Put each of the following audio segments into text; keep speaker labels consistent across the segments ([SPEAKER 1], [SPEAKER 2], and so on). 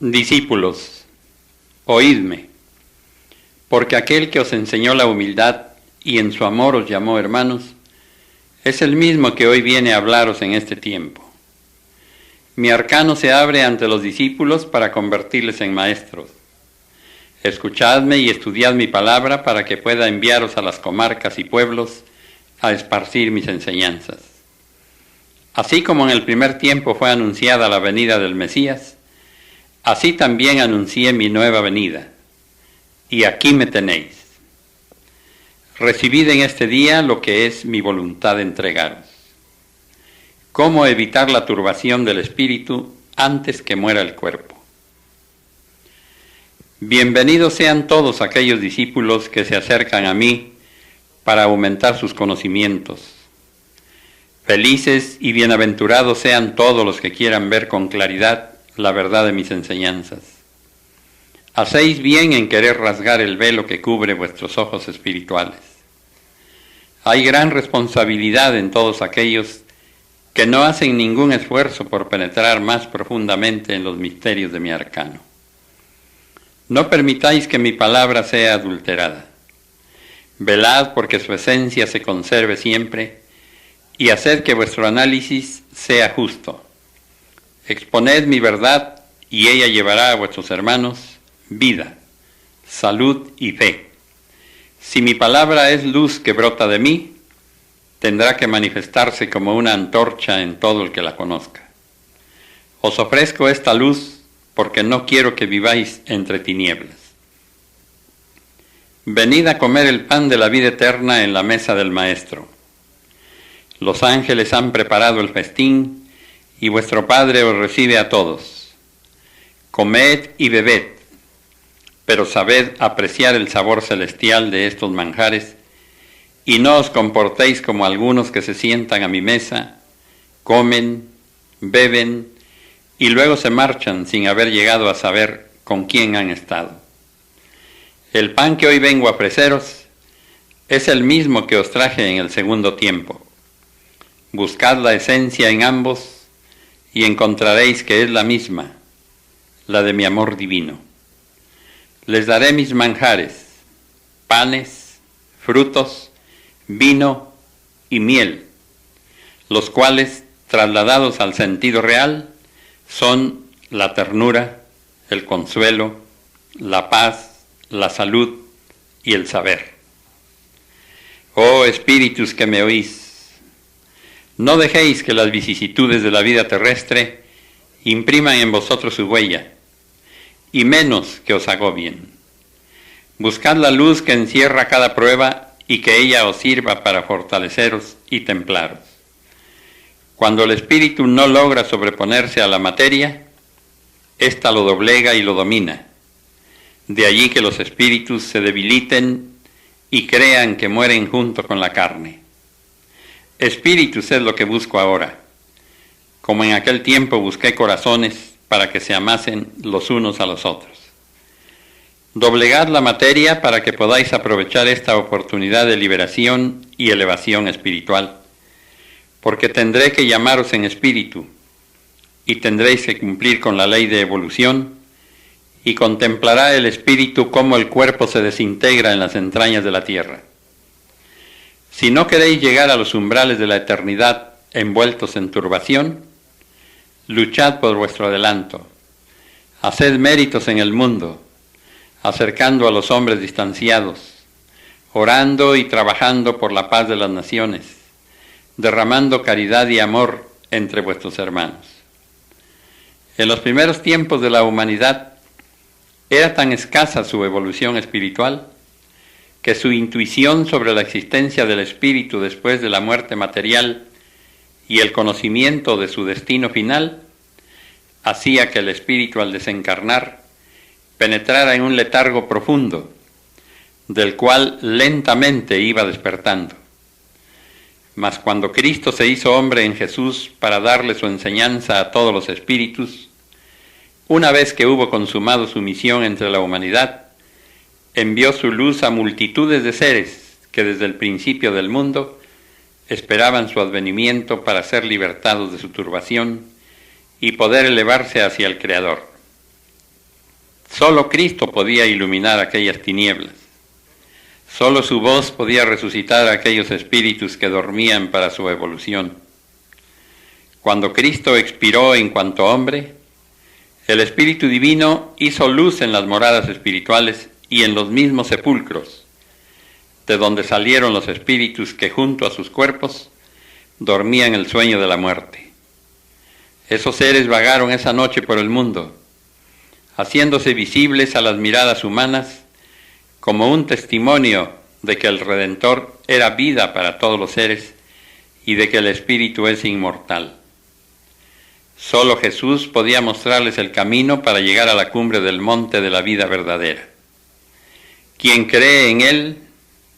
[SPEAKER 1] Discípulos, oídme, porque aquel que os enseñó la humildad y en su amor os llamó hermanos, es el mismo que hoy viene a hablaros en este tiempo. Mi arcano se abre ante los discípulos para convertirles en maestros. Escuchadme y estudiad mi palabra para que pueda enviaros a las comarcas y pueblos a esparcir mis enseñanzas. Así como en el primer tiempo fue anunciada la venida del Mesías, así también anuncié mi nueva venida, y aquí me tenéis. Recibid en este día lo que es mi voluntad de entregaros. ¿Cómo evitar la turbación del espíritu antes que muera el cuerpo? Bienvenidos sean todos aquellos discípulos que se acercan a mí para aumentar sus conocimientos. Felices y bienaventurados sean todos los que quieran ver con claridad la verdad de mis enseñanzas. Hacéis bien en querer rasgar el velo que cubre vuestros ojos espirituales. Hay gran responsabilidad en todos aquellos que no hacen ningún esfuerzo por penetrar más profundamente en los misterios de mi arcano. No permitáis que mi palabra sea adulterada. Velad porque su esencia se conserve siempre y haced que vuestro análisis sea justo. Exponed mi verdad y ella llevará a vuestros hermanos vida, salud y fe. Si mi palabra es luz que brota de mí, tendrá que manifestarse como una antorcha en todo el que la conozca. Os ofrezco esta luz porque no quiero que viváis entre tinieblas. Venid a comer el pan de la vida eterna en la mesa del Maestro. Los ángeles han preparado el festín y vuestro Padre os recibe a todos. Comed y bebed, pero sabed apreciar el sabor celestial de estos manjares y no os comportéis como algunos que se sientan a mi mesa, comen, beben y luego se marchan sin haber llegado a saber con quién han estado. El pan que hoy vengo a ofreceros es el mismo que os traje en el segundo tiempo. Buscad la esencia en ambos y encontraréis que es la misma, la de mi amor divino. Les daré mis manjares, panes, frutos, vino y miel, los cuales, trasladados al sentido real, son la ternura, el consuelo, la paz, la salud y el saber. Oh espíritus que me oís, no dejéis que las vicisitudes de la vida terrestre impriman en vosotros su huella, y menos que os agobien. Buscad la luz que encierra cada prueba y que ella os sirva para fortaleceros y templaros. Cuando el espíritu no logra sobreponerse a la materia, ésta lo doblega y lo domina. De allí que los espíritus se debiliten y crean que mueren junto con la carne. Espíritus es lo que busco ahora, como en aquel tiempo busqué corazones para que se amasen los unos a los otros. Doblegad la materia para que podáis aprovechar esta oportunidad de liberación y elevación espiritual, porque tendré que llamaros en espíritu, y tendréis que cumplir con la ley de evolución, y contemplará el espíritu cómo el cuerpo se desintegra en las entrañas de la tierra. Si no queréis llegar a los umbrales de la eternidad envueltos en turbación, luchad por vuestro adelanto, haced méritos en el mundo, acercando a los hombres distanciados, orando y trabajando por la paz de las naciones, derramando caridad y amor entre vuestros hermanos. En los primeros tiempos de la humanidad era tan escasa su evolución espiritual que su intuición sobre la existencia del espíritu después de la muerte material y el conocimiento de su destino final hacía que el espíritu al desencarnar penetrara en un letargo profundo, del cual lentamente iba despertando. Mas cuando Cristo se hizo hombre en Jesús para darle su enseñanza a todos los espíritus, una vez que hubo consumado su misión entre la humanidad, envió su luz a multitudes de seres que desde el principio del mundo esperaban su advenimiento para ser libertados de su turbación y poder elevarse hacia el Creador. Solo Cristo podía iluminar aquellas tinieblas. Solo su voz podía resucitar a aquellos espíritus que dormían para su evolución. Cuando Cristo expiró en cuanto hombre, el Espíritu Divino hizo luz en las moradas espirituales y en los mismos sepulcros, de donde salieron los espíritus que junto a sus cuerpos dormían el sueño de la muerte. Esos seres vagaron esa noche por el mundo, haciéndose visibles a las miradas humanas como un testimonio de que el Redentor era vida para todos los seres y de que el Espíritu es inmortal. Solo Jesús podía mostrarles el camino para llegar a la cumbre del monte de la vida verdadera. Quien cree en Él,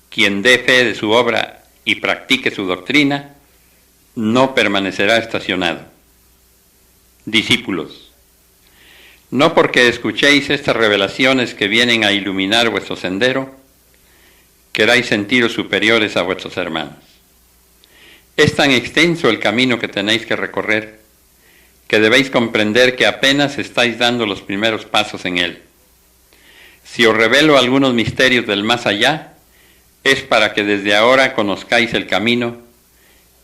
[SPEAKER 1] quien dé fe de su obra y practique su doctrina, no permanecerá estacionado. Discípulos, no porque escuchéis estas revelaciones que vienen a iluminar vuestro sendero, queráis sentiros superiores a vuestros hermanos. Es tan extenso el camino que tenéis que recorrer, que debéis comprender que apenas estáis dando los primeros pasos en él. Si os revelo algunos misterios del más allá, es para que desde ahora conozcáis el camino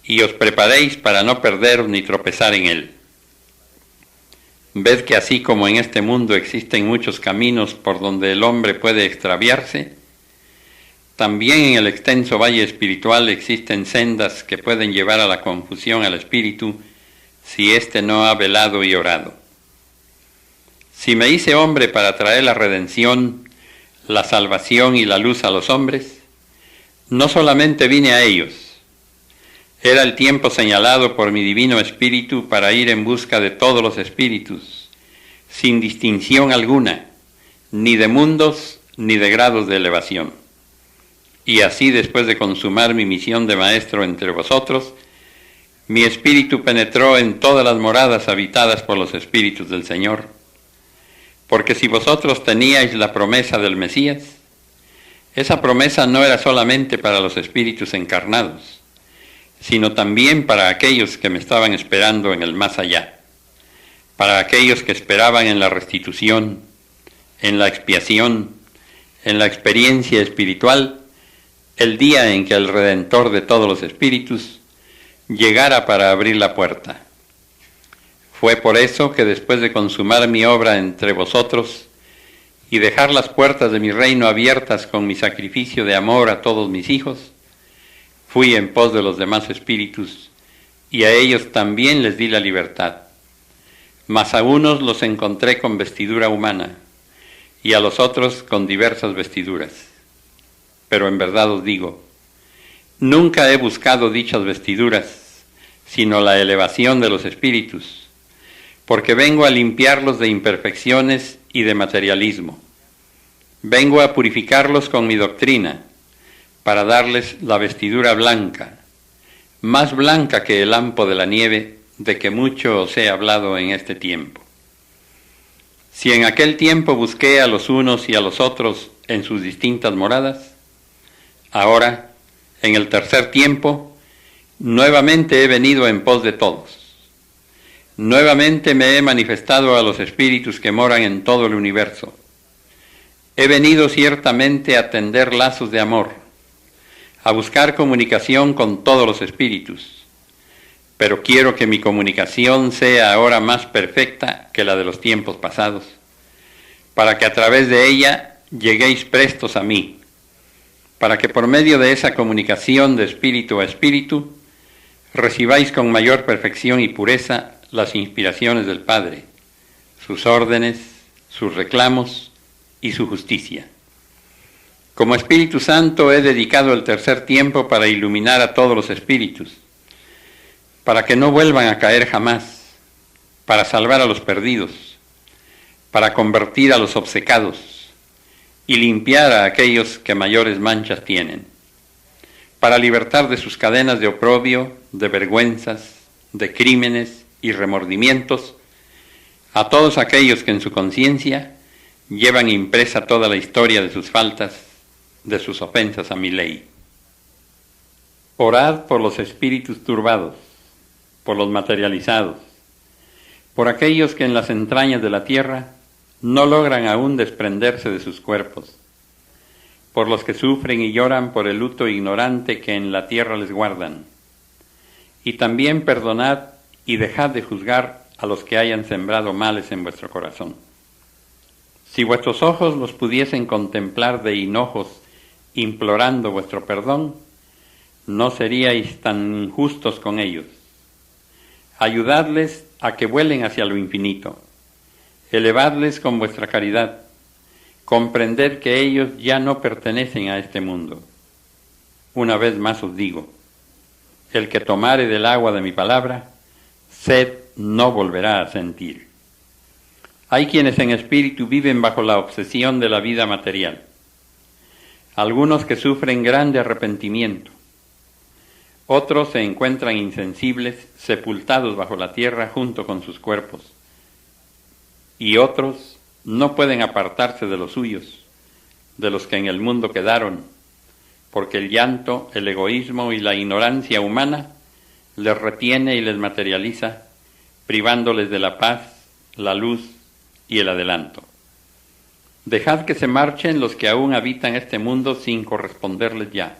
[SPEAKER 1] y os preparéis para no perderos ni tropezar en él. Ved que así como en este mundo existen muchos caminos por donde el hombre puede extraviarse, también en el extenso valle espiritual existen sendas que pueden llevar a la confusión al espíritu si éste no ha velado y orado. Si me hice hombre para traer la redención, la salvación y la luz a los hombres, no solamente vine a ellos. Era el tiempo señalado por mi divino espíritu para ir en busca de todos los espíritus, sin distinción alguna, ni de mundos ni de grados de elevación. Y así, después de consumar mi misión de maestro entre vosotros, mi espíritu penetró en todas las moradas habitadas por los espíritus del Señor. Porque si vosotros teníais la promesa del Mesías, esa promesa no era solamente para los espíritus encarnados, sino también para aquellos que me estaban esperando en el más allá, para aquellos que esperaban en la restitución, en la expiación, en la experiencia espiritual, el día en que el Redentor de todos los espíritus llegara para abrir la puerta. Fue por eso que después de consumar mi obra entre vosotros y dejar las puertas de mi reino abiertas con mi sacrificio de amor a todos mis hijos, fui en pos de los demás espíritus y a ellos también les di la libertad. Mas a unos los encontré con vestidura humana y a los otros con diversas vestiduras. Pero en verdad os digo, nunca he buscado dichas vestiduras, sino la elevación de los espíritus, porque vengo a limpiarlos de imperfecciones y de materialismo. Vengo a purificarlos con mi doctrina, para darles la vestidura blanca, más blanca que el ampo de la nieve, de que mucho os he hablado en este tiempo. Si en aquel tiempo busqué a los unos y a los otros en sus distintas moradas, ahora, en el tercer tiempo, nuevamente he venido en pos de todos. Nuevamente me he manifestado a los espíritus que moran en todo el universo. He venido ciertamente a tender lazos de amor, a buscar comunicación con todos los espíritus, pero quiero que mi comunicación sea ahora más perfecta que la de los tiempos pasados, para que a través de ella lleguéis prestos a mí, para que por medio de esa comunicación de espíritu a espíritu, recibáis con mayor perfección y pureza las inspiraciones del Padre, sus órdenes, sus reclamos y su justicia. Como Espíritu Santo he dedicado el tercer tiempo para iluminar a todos los espíritus, para que no vuelvan a caer jamás, para salvar a los perdidos, para convertir a los obcecados y limpiar a aquellos que mayores manchas tienen, para libertar de sus cadenas de oprobio, de vergüenzas, de crímenes y remordimientos a todos aquellos que en su conciencia llevan impresa toda la historia de sus faltas, de sus ofensas a mi ley. Orad por los espíritus turbados, por los materializados, por aquellos que en las entrañas de la tierra no logran aún desprenderse de sus cuerpos, por los que sufren y lloran por el luto ignorante que en la tierra les guardan. Y también perdonad y dejad de juzgar a los que hayan sembrado males en vuestro corazón. Si vuestros ojos los pudiesen contemplar de hinojos, implorando vuestro perdón, no seríais tan injustos con ellos. Ayudadles a que vuelen hacia lo infinito. Elevadles con vuestra caridad. Comprended que ellos ya no pertenecen a este mundo. Una vez más os digo, el que tomare del agua de mi palabra, sed no volverá a sentir. Hay quienes en espíritu viven bajo la obsesión de la vida material. Algunos que sufren grande arrepentimiento. Otros se encuentran insensibles, sepultados bajo la tierra junto con sus cuerpos. Y otros no pueden apartarse de los suyos, de los que en el mundo quedaron, porque el llanto, el egoísmo y la ignorancia humana les retiene y les materializa, privándoles de la paz, la luz y el adelanto. Dejad que se marchen los que aún habitan este mundo sin corresponderles ya.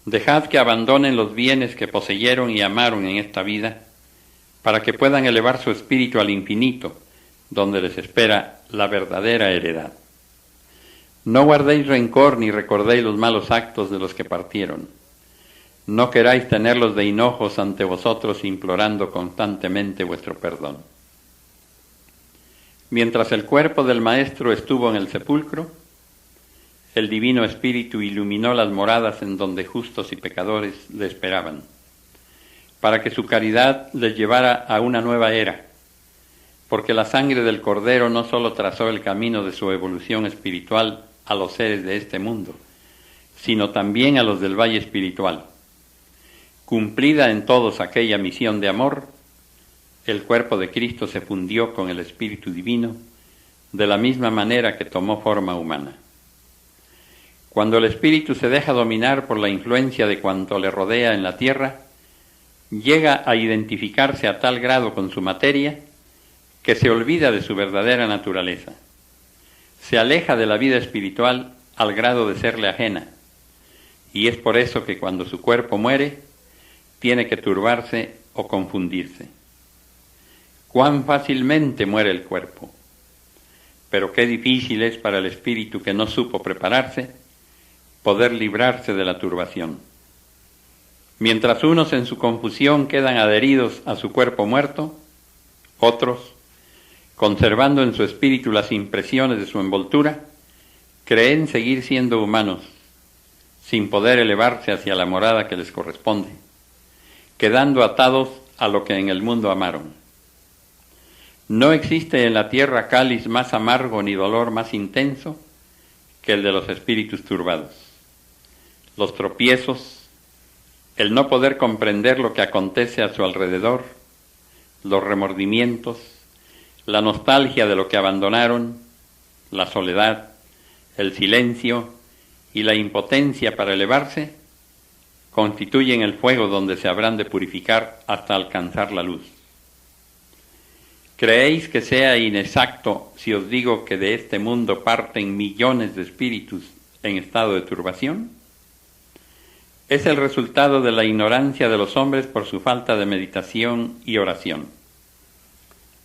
[SPEAKER 1] Dejad que abandonen los bienes que poseyeron y amaron en esta vida, para que puedan elevar su espíritu al infinito, donde les espera la verdadera heredad. No guardéis rencor ni recordéis los malos actos de los que partieron. No queráis tenerlos de hinojos ante vosotros implorando constantemente vuestro perdón. Mientras el cuerpo del Maestro estuvo en el sepulcro, el Divino Espíritu iluminó las moradas en donde justos y pecadores le esperaban, para que su caridad les llevara a una nueva era, porque la sangre del Cordero no sólo trazó el camino de su evolución espiritual a los seres de este mundo, sino también a los del valle espiritual. Cumplida en todos aquella misión de amor, el cuerpo de Cristo se fundió con el Espíritu Divino de la misma manera que tomó forma humana. Cuando el espíritu se deja dominar por la influencia de cuanto le rodea en la tierra, llega a identificarse a tal grado con su materia que se olvida de su verdadera naturaleza. Se aleja de la vida espiritual al grado de serle ajena, y es por eso que cuando su cuerpo muere, tiene que turbarse o confundirse. Cuán fácilmente muere el cuerpo, pero qué difícil es para el espíritu que no supo prepararse poder librarse de la turbación. Mientras unos en su confusión quedan adheridos a su cuerpo muerto, otros, conservando en su espíritu las impresiones de su envoltura, creen seguir siendo humanos, sin poder elevarse hacia la morada que les corresponde, quedando atados a lo que en el mundo amaron. No existe en la tierra cáliz más amargo ni dolor más intenso que el de los espíritus turbados. Los tropiezos, el no poder comprender lo que acontece a su alrededor, los remordimientos, la nostalgia de lo que abandonaron, la soledad, el silencio y la impotencia para elevarse, constituyen el fuego donde se habrán de purificar hasta alcanzar la luz. ¿Creéis que sea inexacto si os digo que de este mundo parten millones de espíritus en estado de turbación? Es el resultado de la ignorancia de los hombres por su falta de meditación y oración.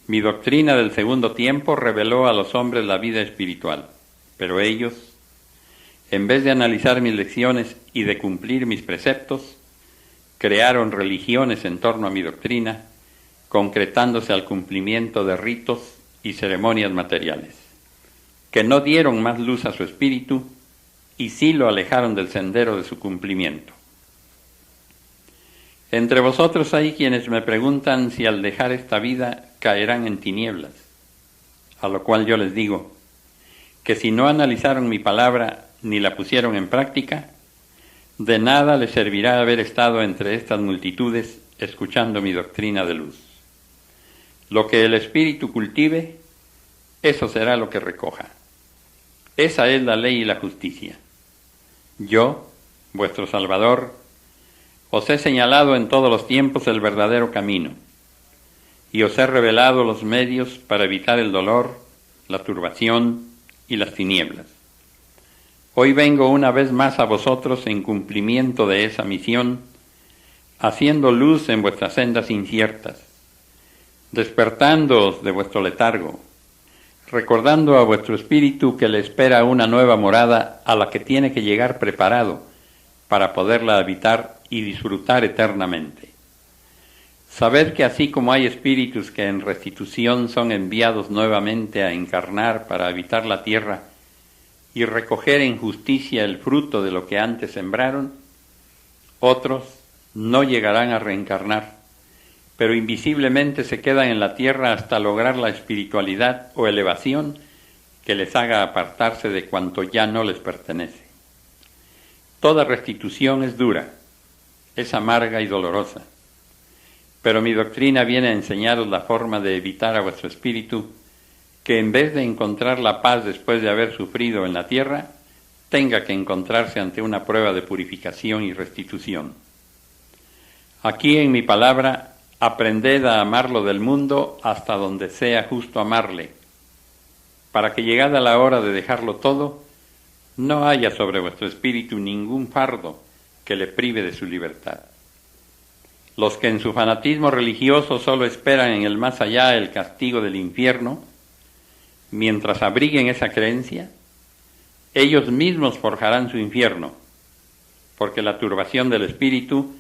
[SPEAKER 1] Mi doctrina del segundo tiempo reveló a los hombres la vida espiritual, pero ellos, en vez de analizar mis lecciones y de cumplir mis preceptos, crearon religiones en torno a mi doctrina, concretándose al cumplimiento de ritos y ceremonias materiales, que no dieron más luz a su espíritu y sí lo alejaron del sendero de su cumplimiento. Entre vosotros hay quienes me preguntan si al dejar esta vida caerán en tinieblas, a lo cual yo les digo que si no analizaron mi palabra ni la pusieron en práctica, de nada les servirá haber estado entre estas multitudes escuchando mi doctrina de luz. Lo que el espíritu cultive, eso será lo que recoja. Esa es la ley y la justicia. Yo, vuestro Salvador, os he señalado en todos los tiempos el verdadero camino, y os he revelado los medios para evitar el dolor, la turbación y las tinieblas. Hoy vengo una vez más a vosotros en cumplimiento de esa misión, haciendo luz en vuestras sendas inciertas, despertándoos de vuestro letargo, recordando a vuestro espíritu que le espera una nueva morada a la que tiene que llegar preparado para poderla habitar y disfrutar eternamente. Sabed que así como hay espíritus que en restitución son enviados nuevamente a encarnar para habitar la tierra y recoger en justicia el fruto de lo que antes sembraron, otros no llegarán a reencarnar, pero invisiblemente se quedan en la tierra hasta lograr la espiritualidad o elevación que les haga apartarse de cuanto ya no les pertenece. Toda restitución es dura, es amarga y dolorosa, pero mi doctrina viene a enseñaros la forma de evitar a vuestro espíritu que en vez de encontrar la paz después de haber sufrido en la tierra, tenga que encontrarse ante una prueba de purificación y restitución. Aquí en mi palabra, aprended a amarlo del mundo hasta donde sea justo amarle, para que llegada la hora de dejarlo todo, no haya sobre vuestro espíritu ningún fardo que le prive de su libertad. Los que en su fanatismo religioso solo esperan en el más allá el castigo del infierno, mientras abriguen esa creencia, ellos mismos forjarán su infierno, porque la turbación del espíritu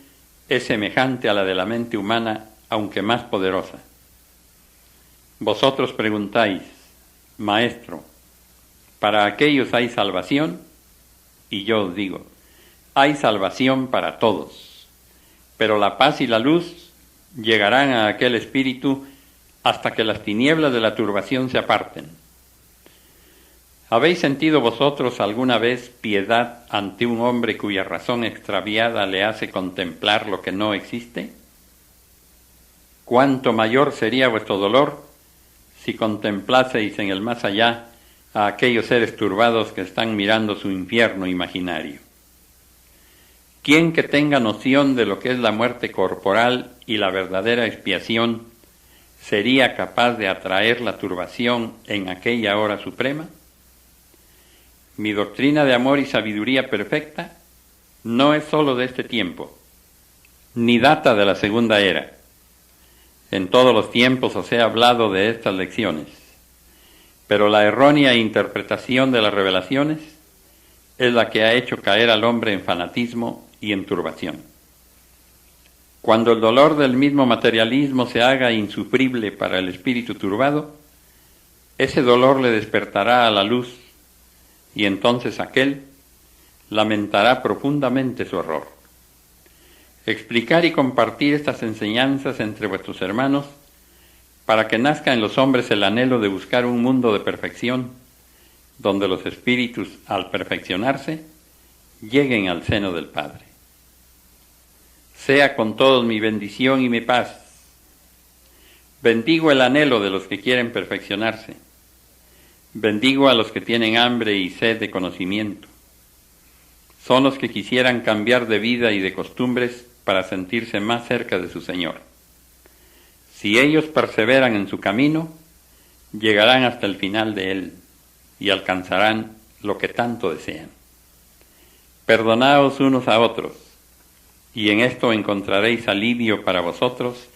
[SPEAKER 1] es semejante a la de la mente humana, aunque más poderosa. Vosotros preguntáis, Maestro, ¿para aquellos hay salvación? Y yo os digo, hay salvación para todos, pero la paz y la luz llegarán a aquel espíritu hasta que las tinieblas de la turbación se aparten. ¿Habéis sentido vosotros alguna vez piedad ante un hombre cuya razón extraviada le hace contemplar lo que no existe? ¿Cuánto mayor sería vuestro dolor si contemplaseis en el más allá a aquellos seres turbados que están mirando su infierno imaginario? ¿Quién que tenga noción de lo que es la muerte corporal y la verdadera expiación sería capaz de atraer la turbación en aquella hora suprema? Mi doctrina de amor y sabiduría perfecta no es sólo de este tiempo, ni data de la segunda era. En todos los tiempos os he hablado de estas lecciones, pero la errónea interpretación de las revelaciones es la que ha hecho caer al hombre en fanatismo y en turbación. Cuando el dolor del mismo materialismo se haga insufrible para el espíritu turbado, ese dolor le despertará a la luz, y entonces aquél lamentará profundamente su error. Explicar y compartir estas enseñanzas entre vuestros hermanos para que nazca en los hombres el anhelo de buscar un mundo de perfección, donde los espíritus, al perfeccionarse, lleguen al seno del Padre. Sea con todos mi bendición y mi paz. Bendigo el anhelo de los que quieren perfeccionarse. Bendigo a los que tienen hambre y sed de conocimiento. Son los que quisieran cambiar de vida y de costumbres para sentirse más cerca de su Señor. Si ellos perseveran en su camino, llegarán hasta el final de él y alcanzarán lo que tanto desean. Perdonaos unos a otros, y en esto encontraréis alivio para vosotros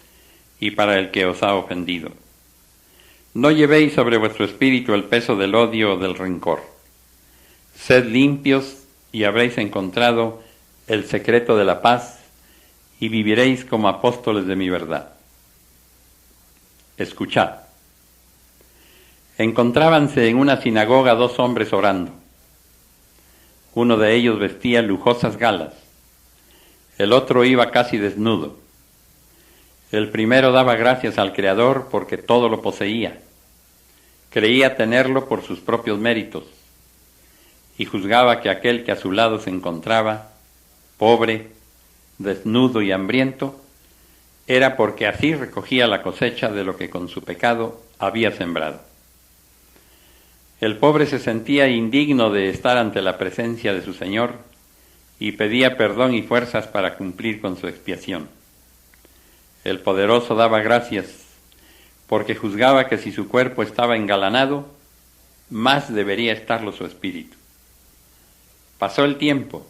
[SPEAKER 1] y para el que os ha ofendido. No llevéis sobre vuestro espíritu el peso del odio o del rencor. Sed limpios y habréis encontrado el secreto de la paz y viviréis como apóstoles de mi verdad. Escuchad. Encontrábanse en una sinagoga dos hombres orando. Uno de ellos vestía lujosas galas, el otro iba casi desnudo. El primero daba gracias al Creador porque todo lo poseía. Creía tenerlo por sus propios méritos y juzgaba que aquel que a su lado se encontraba, pobre, desnudo y hambriento, era porque así recogía la cosecha de lo que con su pecado había sembrado. El pobre se sentía indigno de estar ante la presencia de su Señor y pedía perdón y fuerzas para cumplir con su expiación. El poderoso daba gracias porque juzgaba que si su cuerpo estaba engalanado, más debería estarlo su espíritu. Pasó el tiempo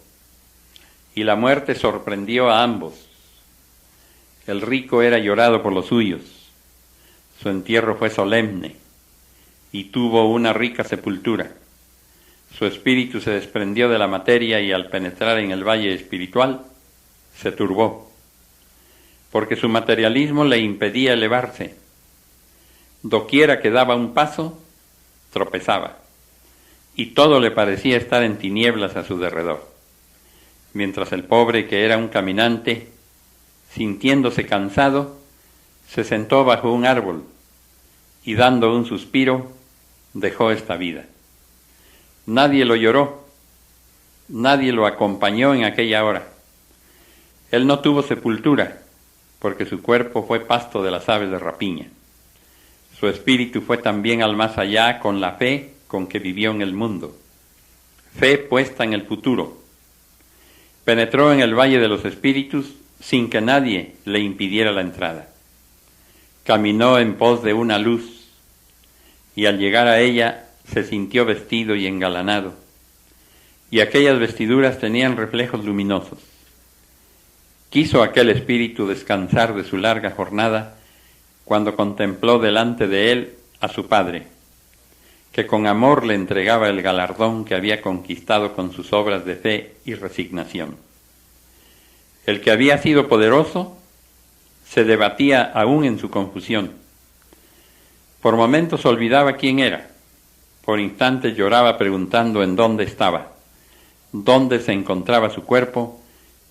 [SPEAKER 1] y la muerte sorprendió a ambos. El rico era llorado por los suyos, su entierro fue solemne y tuvo una rica sepultura. Su espíritu se desprendió de la materia y al penetrar en el valle espiritual se turbó, porque su materialismo le impedía elevarse. Doquiera que daba un paso, tropezaba, y todo le parecía estar en tinieblas a su derredor. Mientras el pobre, que era un caminante, sintiéndose cansado, se sentó bajo un árbol y dando un suspiro, dejó esta vida. Nadie lo lloró, nadie lo acompañó en aquella hora. Él no tuvo sepultura, porque su cuerpo fue pasto de las aves de rapiña. Su espíritu fue también al más allá con la fe con que vivió en el mundo, fe puesta en el futuro. Penetró en el valle de los espíritus sin que nadie le impidiera la entrada. Caminó en pos de una luz, y al llegar a ella se sintió vestido y engalanado, y aquellas vestiduras tenían reflejos luminosos. Quiso aquel espíritu descansar de su larga jornada cuando contempló delante de él a su padre, que con amor le entregaba el galardón que había conquistado con sus obras de fe y resignación. El que había sido poderoso se debatía aún en su confusión. Por momentos olvidaba quién era, por instantes lloraba preguntando en dónde estaba, dónde se encontraba su cuerpo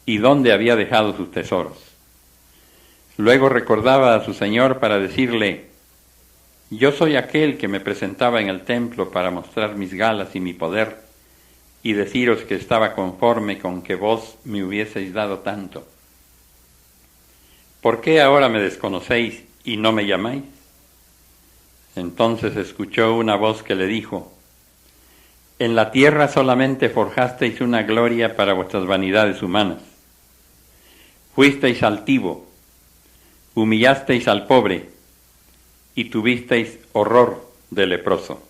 [SPEAKER 1] y dónde había dejado sus tesoros. Luego recordaba a su Señor para decirle: yo soy aquel que me presentaba en el templo para mostrar mis galas y mi poder, y deciros que estaba conforme con que vos me hubieseis dado tanto. ¿Por qué ahora me desconocéis y no me llamáis? Entonces escuchó una voz que le dijo: en la tierra solamente forjasteis una gloria para vuestras vanidades humanas. Fuisteis altivo, humillasteis al pobre y tuvisteis horror de leproso.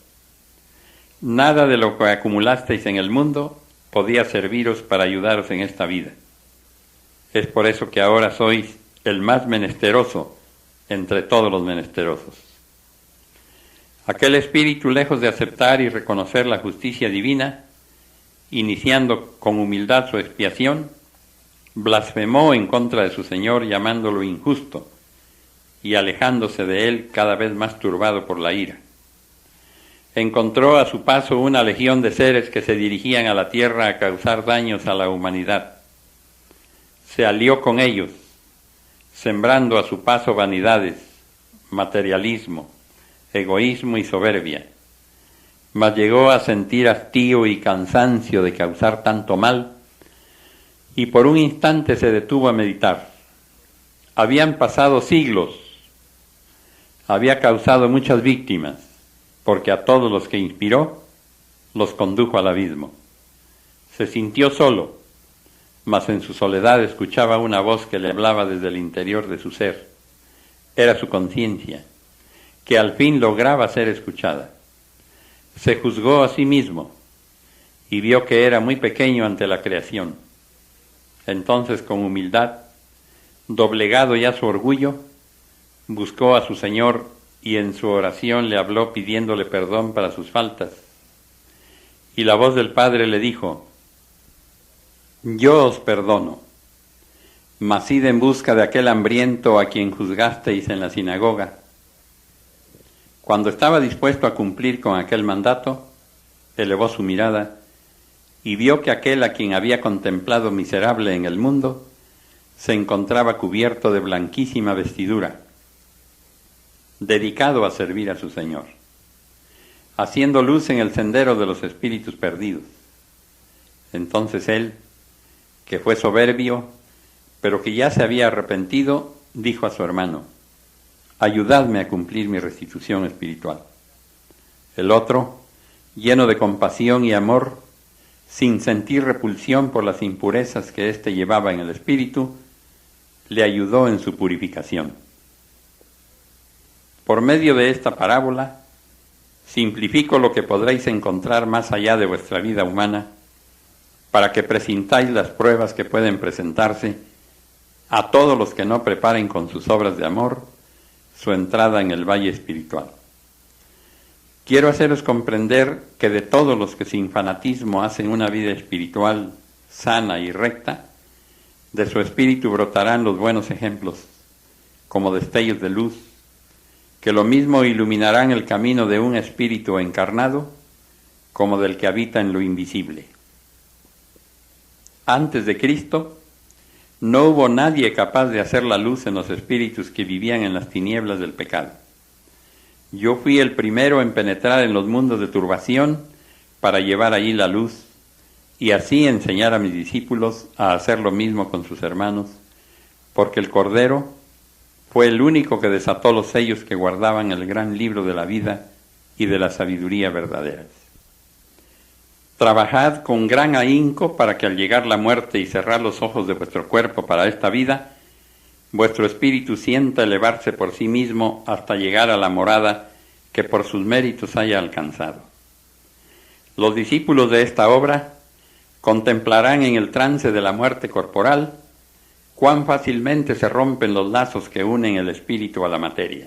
[SPEAKER 1] Nada de lo que acumulasteis en el mundo podía serviros para ayudaros en esta vida. Es por eso que ahora sois el más menesteroso entre todos los menesterosos. Aquel espíritu, lejos de aceptar y reconocer la justicia divina, iniciando con humildad su expiación, blasfemó en contra de su Señor llamándolo injusto y alejándose de él cada vez más turbado por la ira. Encontró a su paso una legión de seres que se dirigían a la tierra a causar daños a la humanidad. Se alió con ellos, sembrando a su paso vanidades, materialismo, egoísmo y soberbia, mas llegó a sentir hastío y cansancio de causar tanto mal, y por un instante se detuvo a meditar. Habían pasado siglos, había causado muchas víctimas, porque a todos los que inspiró, los condujo al abismo. Se sintió solo, mas en su soledad escuchaba una voz que le hablaba desde el interior de su ser. Era su conciencia, que al fin lograba ser escuchada. Se juzgó a sí mismo y vio que era muy pequeño ante la creación. Entonces, con humildad, doblegado ya su orgullo, buscó a su Señor y en su oración le habló pidiéndole perdón para sus faltas. Y la voz del Padre le dijo: yo os perdono, mas id en busca de aquel hambriento a quien juzgasteis en la sinagoga. Cuando estaba dispuesto a cumplir con aquel mandato, elevó su mirada y vio que aquel a quien había contemplado miserable en el mundo se encontraba cubierto de blanquísima vestidura, dedicado a servir a su Señor, haciendo luz en el sendero de los espíritus perdidos. Entonces él, que fue soberbio, pero que ya se había arrepentido, dijo a su hermano: ayudadme a cumplir mi restitución espiritual. El otro, lleno de compasión y amor, sin sentir repulsión por las impurezas que éste llevaba en el espíritu, le ayudó en su purificación. Por medio de esta parábola, simplifico lo que podréis encontrar más allá de vuestra vida humana, para que presintáis las pruebas que pueden presentarse a todos los que no preparen con sus obras de amor su entrada en el valle espiritual. Quiero haceros comprender que de todos los que sin fanatismo hacen una vida espiritual sana y recta, de su espíritu brotarán los buenos ejemplos, como destellos de luz, que lo mismo iluminarán el camino de un espíritu encarnado como del que habita en lo invisible. Antes de Cristo, no hubo nadie capaz de hacer la luz en los espíritus que vivían en las tinieblas del pecado. Yo fui el primero en penetrar en los mundos de turbación para llevar allí la luz y así enseñar a mis discípulos a hacer lo mismo con sus hermanos, porque el Cordero fue el único que desató los sellos que guardaban el gran libro de la vida y de la sabiduría verdaderas. Trabajad con gran ahínco para que al llegar la muerte y cerrar los ojos de vuestro cuerpo para esta vida, vuestro espíritu sienta elevarse por sí mismo hasta llegar a la morada que por sus méritos haya alcanzado. Los discípulos de esta obra contemplarán en el trance de la muerte corporal cuán fácilmente se rompen los lazos que unen el espíritu a la materia.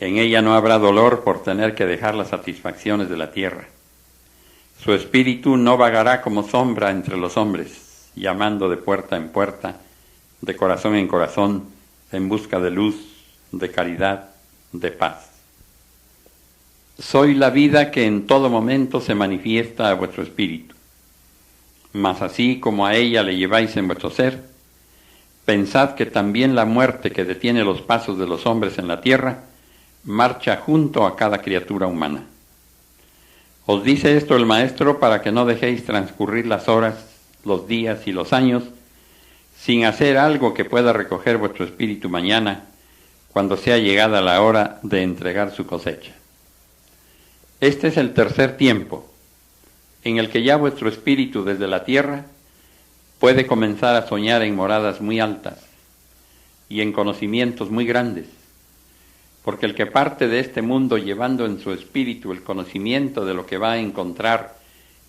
[SPEAKER 1] En ella no habrá dolor por tener que dejar las satisfacciones de la tierra. Su espíritu no vagará como sombra entre los hombres, llamando de puerta en puerta, de corazón en corazón, en busca de luz, de caridad, de paz. Soy la vida que en todo momento se manifiesta a vuestro espíritu. Mas así como a ella le lleváis en vuestro ser, pensad que también la muerte que detiene los pasos de los hombres en la tierra, marcha junto a cada criatura humana. Os dice esto el Maestro para que no dejéis transcurrir las horas, los días y los años, sin hacer algo que pueda recoger vuestro espíritu mañana, cuando sea llegada la hora de entregar su cosecha. Este es el tercer tiempo, en el que ya vuestro espíritu desde la tierra puede comenzar a soñar en moradas muy altas y en conocimientos muy grandes, porque el que parte de este mundo llevando en su espíritu el conocimiento de lo que va a encontrar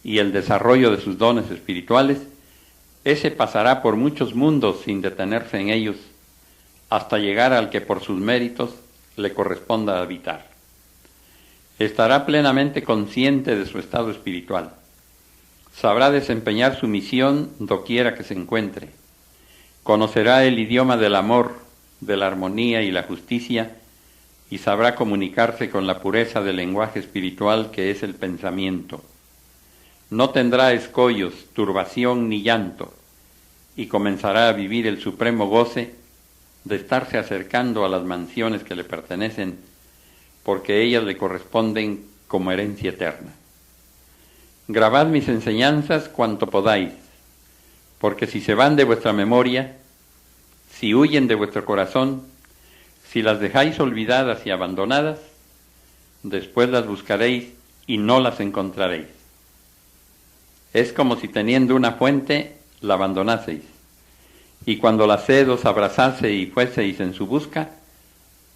[SPEAKER 1] y el desarrollo de sus dones espirituales, ese pasará por muchos mundos sin detenerse en ellos, hasta llegar al que por sus méritos le corresponda habitar. Estará plenamente consciente de su estado espiritual. Sabrá desempeñar su misión doquiera que se encuentre. Conocerá el idioma del amor, de la armonía y la justicia, y sabrá comunicarse con la pureza del lenguaje espiritual que es el pensamiento. No tendrá escollos, turbación ni llanto, y comenzará a vivir el supremo goce de estarse acercando a las mansiones que le pertenecen, porque ellas le corresponden como herencia eterna. Grabad mis enseñanzas cuanto podáis, porque si se van de vuestra memoria, si huyen de vuestro corazón, si las dejáis olvidadas y abandonadas, después las buscaréis y no las encontraréis. Es como si teniendo una fuente la abandonaseis, y cuando la sed os abrazase y fueseis en su busca,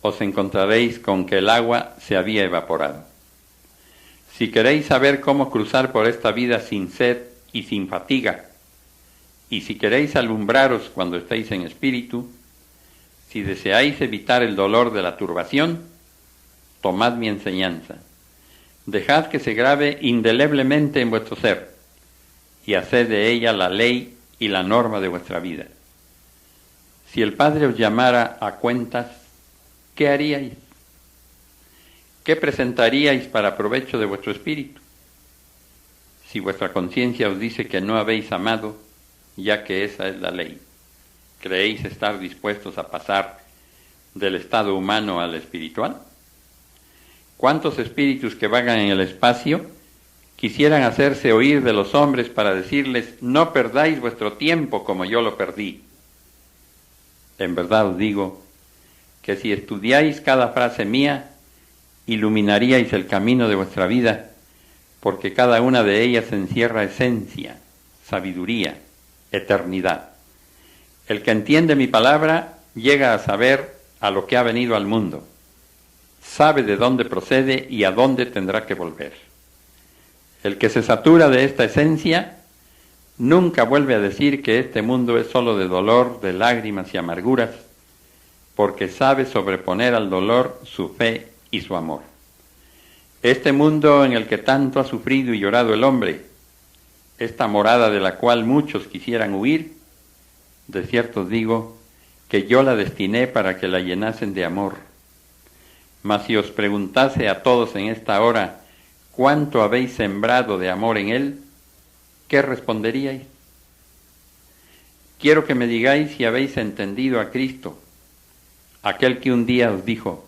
[SPEAKER 1] os encontraréis con que el agua se había evaporado. Si queréis saber cómo cruzar por esta vida sin sed y sin fatiga, y si queréis alumbraros cuando estéis en espíritu, si deseáis evitar el dolor de la turbación, tomad mi enseñanza. Dejad que se grabe indeleblemente en vuestro ser, y haced de ella la ley y la norma de vuestra vida. Si el Padre os llamara a cuentas, ¿qué haríais? ¿Qué presentaríais para provecho de vuestro espíritu? Si vuestra conciencia os dice que no habéis amado, ya que esa es la ley, ¿creéis estar dispuestos a pasar del estado humano al espiritual? ¿Cuántos espíritus que vagan en el espacio quisieran hacerse oír de los hombres para decirles, no perdáis vuestro tiempo como yo lo perdí? En verdad os digo que si estudiáis cada frase mía, iluminaríais el camino de vuestra vida, porque cada una de ellas encierra esencia, sabiduría, eternidad. El que entiende mi palabra llega a saber a lo que ha venido al mundo. sabe de dónde procede y a dónde tendrá que volver. El que se satura de esta esencia nunca vuelve a decir que este mundo es solo de dolor, de lágrimas y amarguras, porque sabe sobreponer al dolor su fe y su amor. Este mundo en el que tanto ha sufrido y llorado el hombre, esta morada de la cual muchos quisieran huir, de cierto os digo que yo la destiné para que la llenasen de amor. Mas si os preguntase a todos en esta hora cuánto habéis sembrado de amor en él, ¿qué responderíais? Quiero que me digáis si habéis entendido a Cristo, aquel que un día os dijo,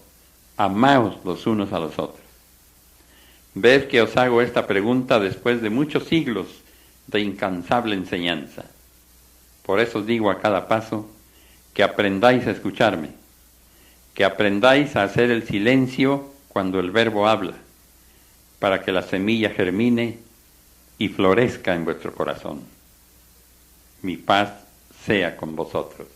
[SPEAKER 1] amaos los unos a los otros. Ved que os hago esta pregunta después de muchos siglos de incansable enseñanza. Por eso os digo a cada paso que aprendáis a escucharme, que aprendáis a hacer el silencio cuando el Verbo habla, para que la semilla germine y florezca en vuestro corazón. Mi paz sea con vosotros.